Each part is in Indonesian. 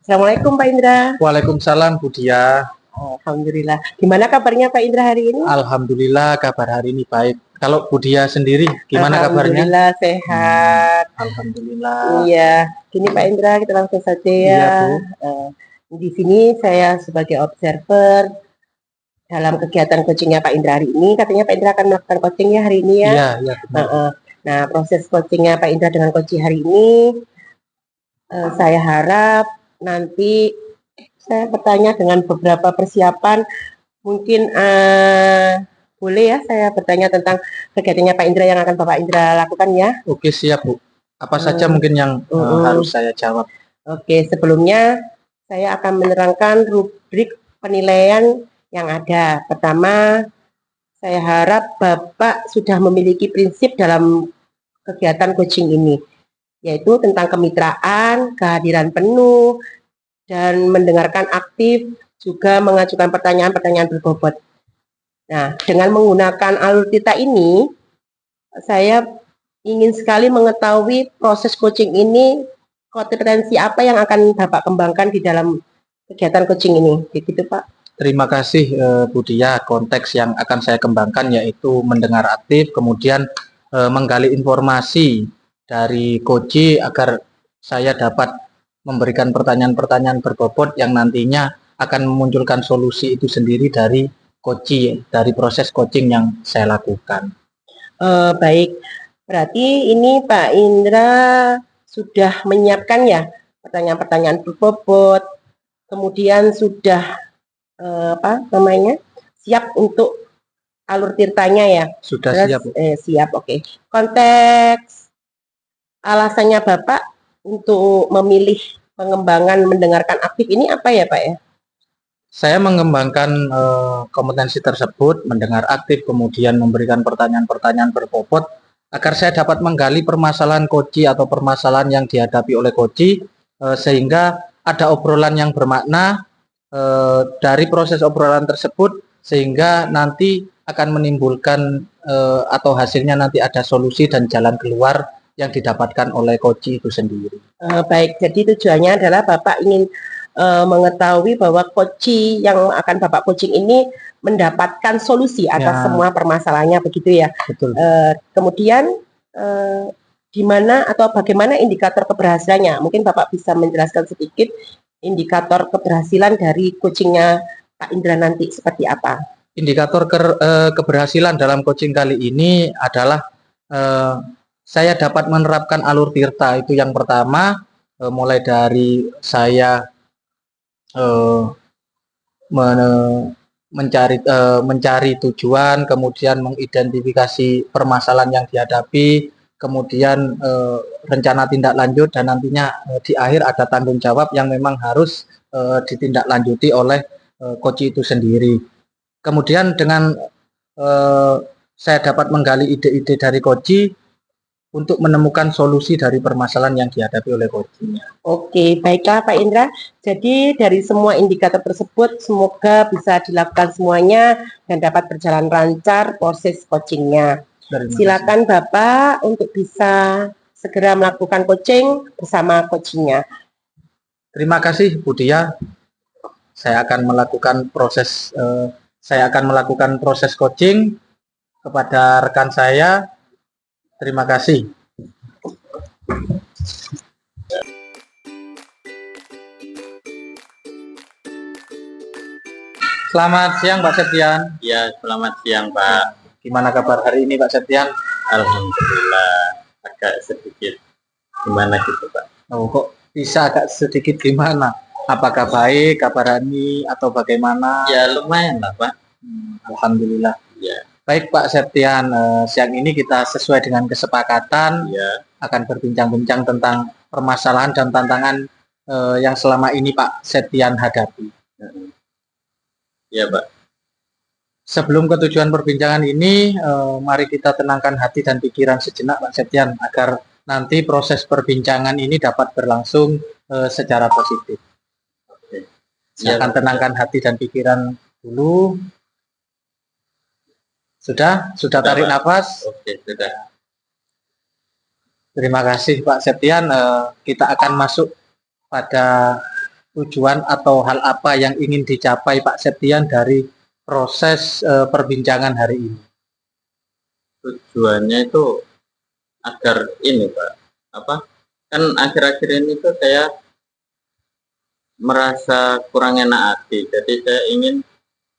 Assalamualaikum Pak Indra. Waalaikumsalam Bu Dia. Alhamdulillah. Gimana kabarnya Pak Indra hari ini? Alhamdulillah kabar hari ini baik. Kalau Bu Dia sendiri gimana kabarnya? Alhamdulillah sehat. Alhamdulillah. Iya, gini Pak Indra, kita langsung saja ya. Iya Bu. Di sini saya sebagai observer dalam kegiatan coachingnya Pak Indra hari ini. Katanya Pak Indra akan melakukan coaching ya hari ini ya? Iya, iya benar. Nah, proses coachingnya Pak Indra dengan coaching hari ini, saya harap nanti saya bertanya dengan beberapa persiapan. Mungkin boleh ya saya bertanya tentang kegiatannya Pak Indra yang akan Bapak Indra lakukan ya? Oke siap Bu. Apa saja mungkin yang harus saya jawab? Oke, sebelumnya saya akan menerangkan rubrik penilaian yang ada. Pertama, saya harap Bapak sudah memiliki prinsip dalam kegiatan coaching ini, yaitu tentang kemitraan, kehadiran penuh, dan mendengarkan aktif, juga mengajukan pertanyaan-pertanyaan berbobot. Nah, dengan menggunakan alur tita ini, saya ingin sekali mengetahui proses coaching ini, kompetensi apa yang akan Bapak kembangkan di dalam kegiatan coaching ini. Begitu Pak. Terima kasih Bu Dia. Konteks yang akan saya kembangkan yaitu mendengar aktif, kemudian menggali informasi dari coach agar saya dapat memberikan pertanyaan-pertanyaan berbobot yang nantinya akan memunculkan solusi itu sendiri dari coaching, dari proses coaching yang saya lakukan. Baik, berarti ini Pak Indra sudah menyiapkan ya pertanyaan-pertanyaan berbobot, kemudian sudah siap untuk alur tirtanya ya. Sudah siap. Siap, oke. Konteks alasannya Bapak untuk memilih pengembangan mendengarkan aktif ini apa ya Pak ya? Saya mengembangkan kompetensi tersebut, mendengar aktif, kemudian memberikan pertanyaan-pertanyaan berbobot, agar saya dapat menggali permasalahan coach atau permasalahan yang dihadapi oleh coach, sehingga ada obrolan yang bermakna dari proses obrolan tersebut, sehingga nanti akan menimbulkan atau hasilnya nanti ada solusi dan jalan keluar yang didapatkan oleh coach itu sendiri. Baik, jadi tujuannya adalah Bapak ingin mengetahui bahwa coach yang akan Bapak coaching ini mendapatkan solusi atas semua permasalahannya, begitu ya? Betul. Kemudian di mana atau bagaimana indikator keberhasilannya? Mungkin Bapak bisa menjelaskan sedikit indikator keberhasilan dari coachingnya Pak Indra nanti seperti apa? Indikator keberhasilan dalam coaching kali ini adalah saya dapat menerapkan alur tirta, itu yang pertama, mulai dari saya mencari tujuan, kemudian mengidentifikasi permasalahan yang dihadapi, kemudian rencana tindak lanjut, dan nantinya di akhir ada tanggung jawab yang memang harus ditindaklanjuti oleh coach itu sendiri. Kemudian dengan saya dapat menggali ide-ide dari coach untuk menemukan solusi dari permasalahan yang dihadapi oleh coaching. Oke, baiklah Pak Indra. Jadi dari semua indikator tersebut, semoga bisa dilakukan semuanya dan dapat berjalan lancar proses coachingnya. Silakan Bapak untuk bisa segera melakukan coaching bersama coachingnya. Terima kasih Bu Dia. Saya akan melakukan proses coaching kepada rekan saya. Terima kasih. Selamat siang Pak Septian. Ya, selamat siang Pak. Gimana kabar hari ini Pak Septian? Alhamdulillah, agak sedikit gimana gitu Pak. Oh, kok bisa agak sedikit gimana? Apakah baik kabar hari ini atau bagaimana? Ya lumayan lah Pak. Alhamdulillah. Ya. Baik Pak Septian, siang ini kita sesuai dengan kesepakatan akan berbincang-bincang tentang permasalahan dan tantangan yang selama ini Pak Septian hadapi. Ya Pak. Sebelum ke tujuan perbincangan ini, mari kita tenangkan hati dan pikiran sejenak Pak Septian, agar nanti proses perbincangan ini dapat berlangsung secara positif. Silakan tenangkan hati dan pikiran dulu. Sudah tarik nafas? Oke, sudah. Terima kasih Pak Septian. Kita akan masuk pada tujuan atau hal apa yang ingin dicapai Pak Septian dari proses perbincangan hari ini? Tujuannya itu agar ini Pak, apa? Kan akhir-akhir ini tuh saya merasa kurang enak hati, jadi saya ingin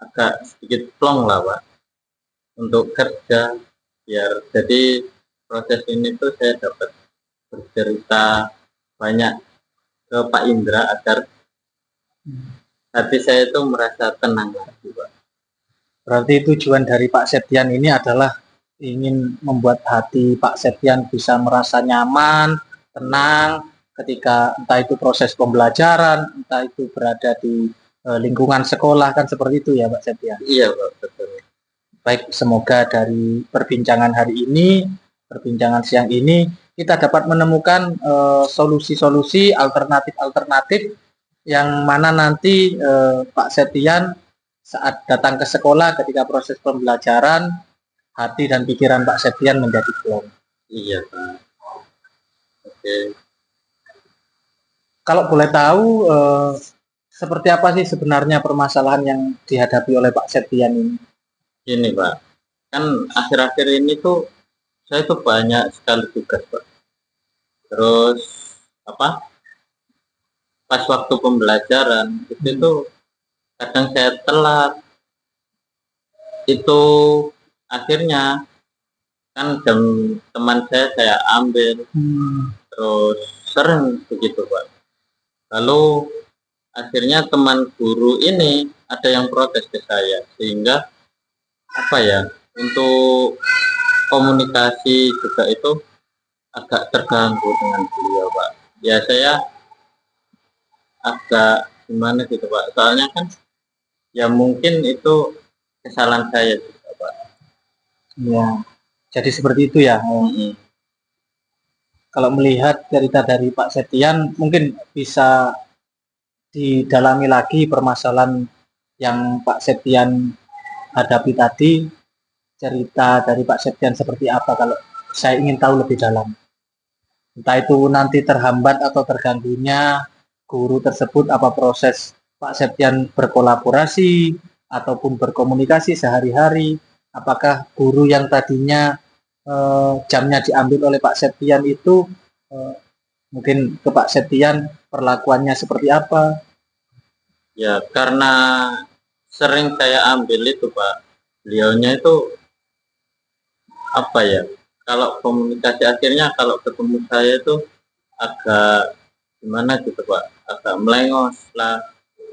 agak sedikit plong lah Pak untuk kerja, biar jadi proses ini tuh saya dapat bercerita banyak ke Pak Indra agar hati saya itu merasa tenang lagi Pak. Berarti tujuan dari Pak Septian ini adalah ingin membuat hati Pak Septian bisa merasa nyaman, tenang ketika entah itu proses pembelajaran, entah itu berada di lingkungan sekolah, kan seperti itu ya Pak Septian. Iya Pak, betul. Baik, semoga dari perbincangan hari ini, perbincangan siang ini, kita dapat menemukan solusi-solusi alternatif-alternatif yang mana nanti Pak Septian saat datang ke sekolah ketika proses pembelajaran, hati dan pikiran Pak Septian menjadi plong. Iya Pak. Oke. Kalau boleh tahu, seperti apa sih sebenarnya permasalahan yang dihadapi oleh Pak Septian ini? Gini Pak, kan akhir-akhir ini tuh saya tuh banyak sekali tugas Pak. Terus apa? Pas waktu pembelajaran itu tuh kadang saya telat. Itu akhirnya kan jam teman saya ambil, terus sering begitu Pak. Lalu akhirnya teman guru ini ada yang protes ke saya, sehingga apa ya, untuk komunikasi juga itu agak terganggu dengan beliau Pak. Ya saya agak gimana gitu Pak, soalnya kan ya mungkin itu kesalahan saya juga Pak. Ya, jadi seperti itu ya. Kalau melihat cerita dari Pak Septian, mungkin bisa didalami lagi permasalahan yang Pak Septian hadapi tadi, cerita dari Pak Septian seperti apa kalau saya ingin tahu lebih dalam. Entah itu nanti terhambat atau terganggunya guru tersebut, apa proses Pak Septian berkolaborasi ataupun berkomunikasi sehari-hari, apakah guru yang tadinya jamnya diambil oleh Pak Septian itu mungkin ke Pak Septian perlakuannya seperti apa? Ya karena sering saya ambil itu Pak, beliaunya itu apa ya, kalau komunikasi akhirnya kalau ketemu saya itu agak gimana gitu Pak, agak melengos lah.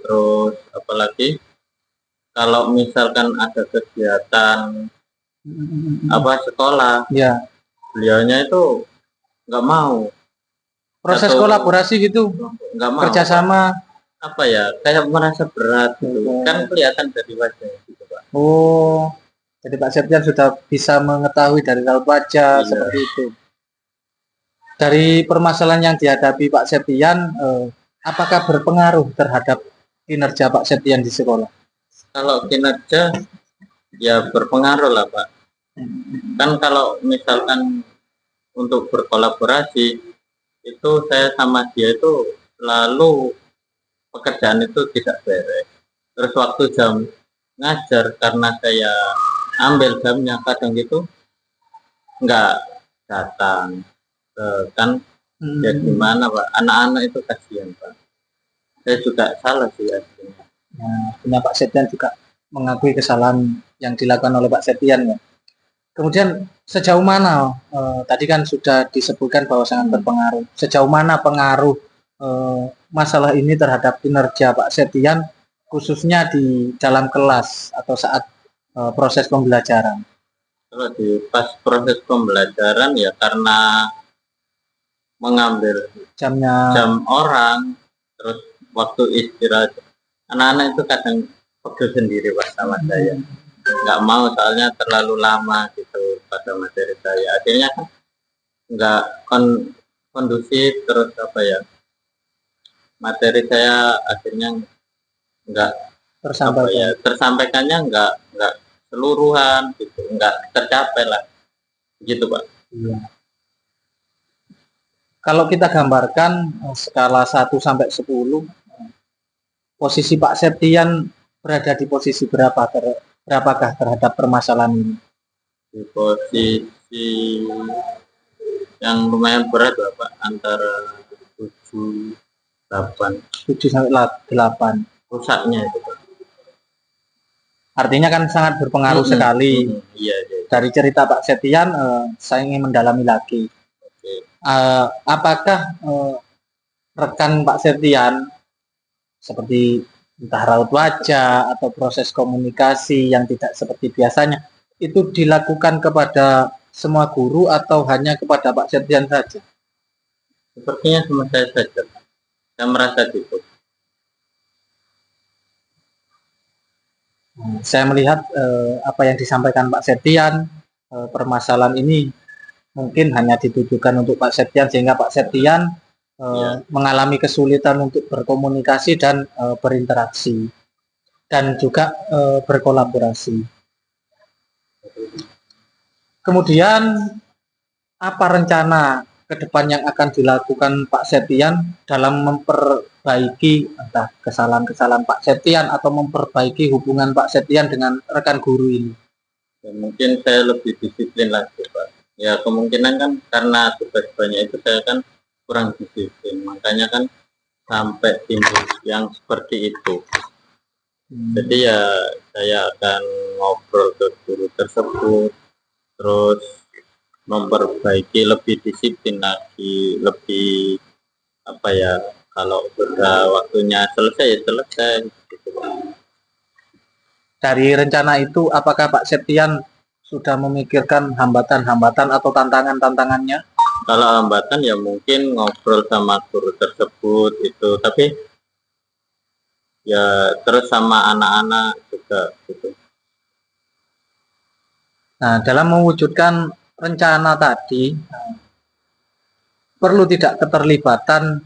Terus apalagi kalau misalkan ada kegiatan apa sekolah, Ya, beliaunya itu nggak mau. proses Atau kolaborasi gitu, nggak mau kerjasama. apa ya, kayak merasa berat gitu kan, kelihatan dari wajah gitu Pak. Oh, jadi Pak Septian sudah bisa mengetahui dari raut wajah Iya. seperti itu. Dari permasalahan yang dihadapi Pak Septian, apakah berpengaruh terhadap kinerja Pak Septian di sekolah? Kalau kinerja ya berpengaruh lah Pak. Kan kalau misalkan untuk berkolaborasi itu saya sama dia itu selalu pekerjaan itu tidak beres. Terus waktu jam ngajar karena saya ambil jamnya kadang gitu nggak datang. Kan ya gimana Pak, anak-anak itu kasihan Pak. Saya juga salah sih aslinya. Nah, Pak Septian juga mengakui kesalahan yang dilakukan oleh Pak Septian ya. Kemudian sejauh mana tadi kan sudah disebutkan bahwa sangat berpengaruh. Sejauh mana pengaruh masalah ini terhadap kinerja Pak Septian khususnya di dalam kelas atau saat proses pembelajaran? Kalau di pas proses pembelajaran ya karena mengambil Jamnya jam orang, terus waktu istirahat anak-anak itu kadang pegel sendiri Pak sama saya, nggak mau soalnya terlalu lama gitu pada materi saya, akhirnya kan nggak kondusif, terus apa ya, materi saya akhirnya nggak apa ya, tersampaikannya nggak seluruhan gitu, nggak tercapai lah gitu Pak. Iya. Kalau kita gambarkan skala 1 sampai 10, posisi Pak Septian berada di posisi berapakah terhadap permasalahan ini? Di posisi yang lumayan berat lah Pak, antara 7, 8 7 sampai 8. rusaknya itu Pak. Artinya kan sangat berpengaruh sekali. Iya, iya. Dari cerita Pak Septian, saya ingin mendalami lagi. Oke. Apakah rekan Pak Septian seperti entah raut wajah atau proses komunikasi yang tidak seperti biasanya itu dilakukan kepada semua guru atau hanya kepada Pak Septian saja? Sepertinya sama saya saja. Saya merasa gitu. Saya melihat apa yang disampaikan Pak Septian, permasalahan ini mungkin hanya ditujukan untuk Pak Septian sehingga Pak Septian mengalami kesulitan untuk berkomunikasi dan berinteraksi dan juga berkolaborasi. Kemudian apa rencana ke depan yang akan dilakukan Pak Septian dalam memperbaiki entah kesalahan-kesalahan Pak Septian atau memperbaiki hubungan Pak Septian dengan rekan guru ini? Ya, mungkin saya lebih disiplin lagi Pak. Ya kemungkinan kan karena tugas banyak itu saya kan kurang disiplin, makanya kan sampai timbul yang seperti itu. Jadi ya saya akan ngobrol ke guru tersebut, terus memperbaiki, lebih disiplin lagi, lebih apa ya, kalau sudah waktunya selesai ya selesai gitu. Dari rencana itu apakah Pak Septian sudah memikirkan hambatan-hambatan atau tantangan-tantangannya? Kalau hambatan ya mungkin ngobrol sama guru tersebut itu, tapi ya terus sama anak-anak juga gitu. Nah, dalam mewujudkan rencana tadi perlu tidak keterlibatan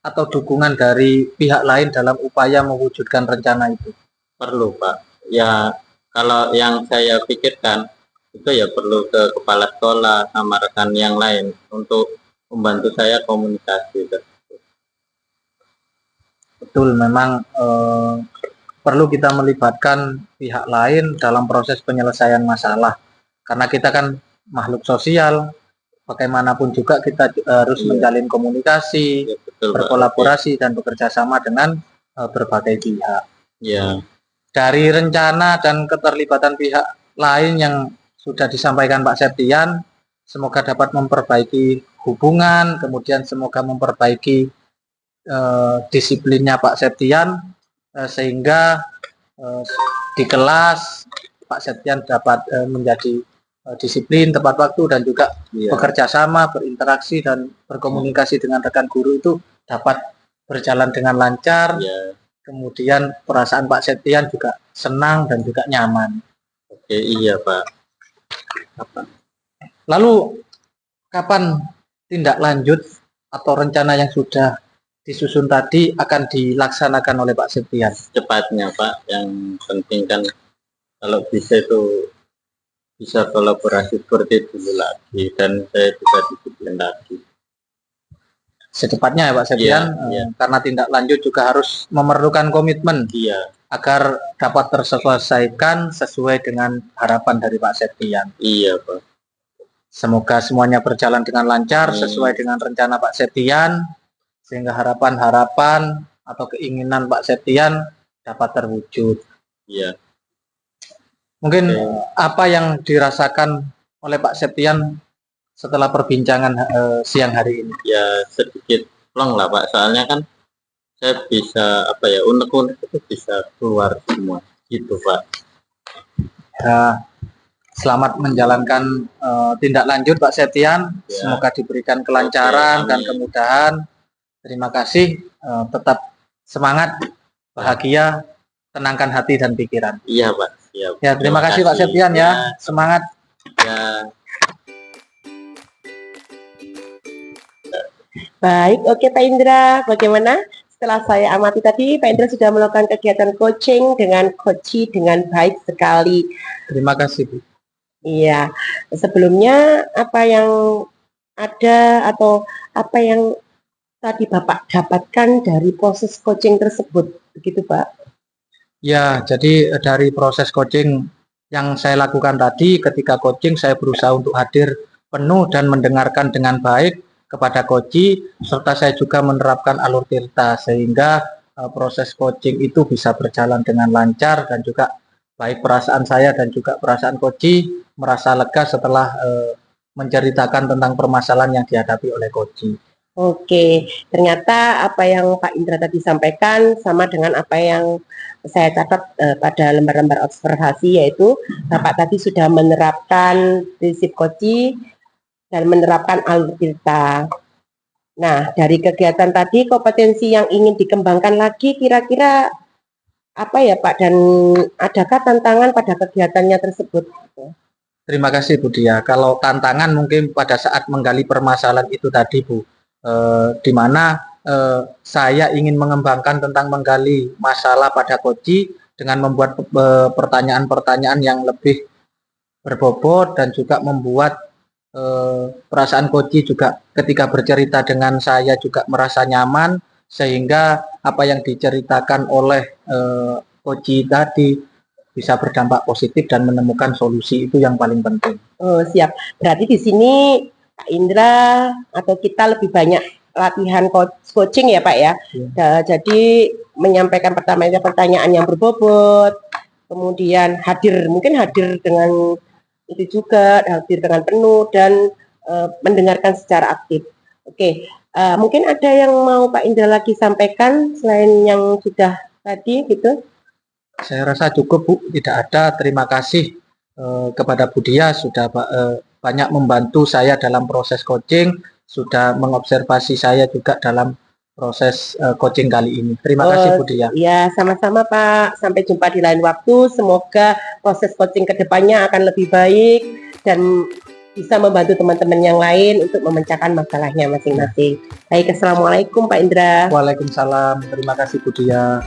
atau dukungan dari pihak lain dalam upaya mewujudkan rencana itu? Perlu Pak. Ya kalau yang saya pikirkan itu ya perlu ke kepala sekolah sama rekan yang lain untuk membantu saya komunikasi. Betul, memang perlu kita melibatkan pihak lain dalam proses penyelesaian masalah. Karena kita kan makhluk sosial, bagaimanapun juga kita harus menjalin komunikasi, Ya, betul, berkolaborasi, dan bekerja sama dengan berbagai pihak. Ya. Dari rencana dan keterlibatan pihak lain yang sudah disampaikan Pak Septian, semoga dapat memperbaiki hubungan, kemudian semoga memperbaiki disiplinnya Pak Septian, sehingga di kelas Pak Septian dapat menjadi disiplin, tepat waktu, dan juga bekerja sama, berinteraksi, dan berkomunikasi dengan rekan guru itu dapat berjalan dengan lancar. Kemudian perasaan Pak Septian juga senang dan juga nyaman. Oke, iya Pak. Lalu kapan tindak lanjut atau rencana yang sudah disusun tadi akan dilaksanakan oleh Pak Septian? Cepatnya Pak, yang penting kan kalau bisa itu bisa kolaborasi seperti dulu lagi dan saya juga disiplin lagi. Secepatnya ya Pak Septian, karena tindak lanjut juga harus memerlukan komitmen agar dapat terselesaikan sesuai dengan harapan dari Pak Septian. Iya Pak. Semoga semuanya berjalan dengan lancar sesuai dengan rencana Pak Septian, sehingga harapan-harapan atau keinginan Pak Septian dapat terwujud. Iya. Mungkin apa yang dirasakan oleh Pak Septian setelah perbincangan siang hari ini? Ya sedikit plong lah Pak, soalnya kan saya bisa apa ya, unek-unek itu bisa keluar semua gitu Pak. Ya, selamat menjalankan tindak lanjut Pak Septian, semoga diberikan kelancaran dan kemudahan. Terima kasih, tetap semangat, bahagia, tenangkan hati dan pikiran. Iya Pak. Ya, terima kasih Pak Septian ya, semangat. Ya. Baik, oke Pak Indra, bagaimana? Setelah saya amati tadi, Pak Indra sudah melakukan kegiatan coaching dengan coachi dengan baik sekali. Terima kasih Bu. Iya, sebelumnya apa yang ada atau apa yang tadi Bapak dapatkan dari proses coaching tersebut, begitu Pak? Ya, jadi dari proses coaching yang saya lakukan tadi, ketika coaching saya berusaha untuk hadir penuh dan mendengarkan dengan baik kepada coach, serta saya juga menerapkan alur tirta sehingga proses coaching itu bisa berjalan dengan lancar dan juga baik perasaan saya dan juga perasaan coach merasa lega setelah menceritakan tentang permasalahan yang dihadapi oleh coach. Oke, ternyata apa yang Pak Indra tadi sampaikan sama dengan apa yang saya catat pada lembar-lembar observasi, yaitu Bapak tadi sudah menerapkan prinsip coaching dan menerapkan alur tirta. Nah, dari kegiatan tadi, kompetensi yang ingin dikembangkan lagi kira-kira apa ya Pak, dan adakah tantangan pada kegiatannya tersebut? Terima kasih Bu Dia. Kalau tantangan mungkin pada saat menggali permasalahan itu tadi Bu, di mana saya ingin mengembangkan tentang menggali masalah pada coach dengan membuat pertanyaan-pertanyaan yang lebih berbobot dan juga membuat perasaan coach juga ketika bercerita dengan saya juga merasa nyaman, sehingga apa yang diceritakan oleh coach tadi bisa berdampak positif dan menemukan solusi, itu yang paling penting. Oh, siap. Berarti di sini Pak Indra atau kita lebih banyak latihan coaching ya Pak ya. Jadi menyampaikan pertanyaan yang berbobot, kemudian mungkin hadir dengan itu juga, hadir dengan penuh dan mendengarkan secara aktif. Oke, mungkin ada yang mau Pak Indra lagi sampaikan selain yang sudah tadi gitu? Saya rasa cukup Bu, tidak ada. Terima kasih kepada Bu Dia sudah banyak membantu saya dalam proses coaching, sudah mengobservasi saya juga dalam proses coaching kali ini. Terima kasih Bu Dia. Ya, sama-sama Pak. Sampai jumpa di lain waktu. Semoga proses coaching kedepannya akan lebih baik dan bisa membantu teman-teman yang lain untuk memecahkan masalahnya masing-masing. Baik, Assalamualaikum Pak Indra. Waalaikumsalam. Terima kasih Bu Dia.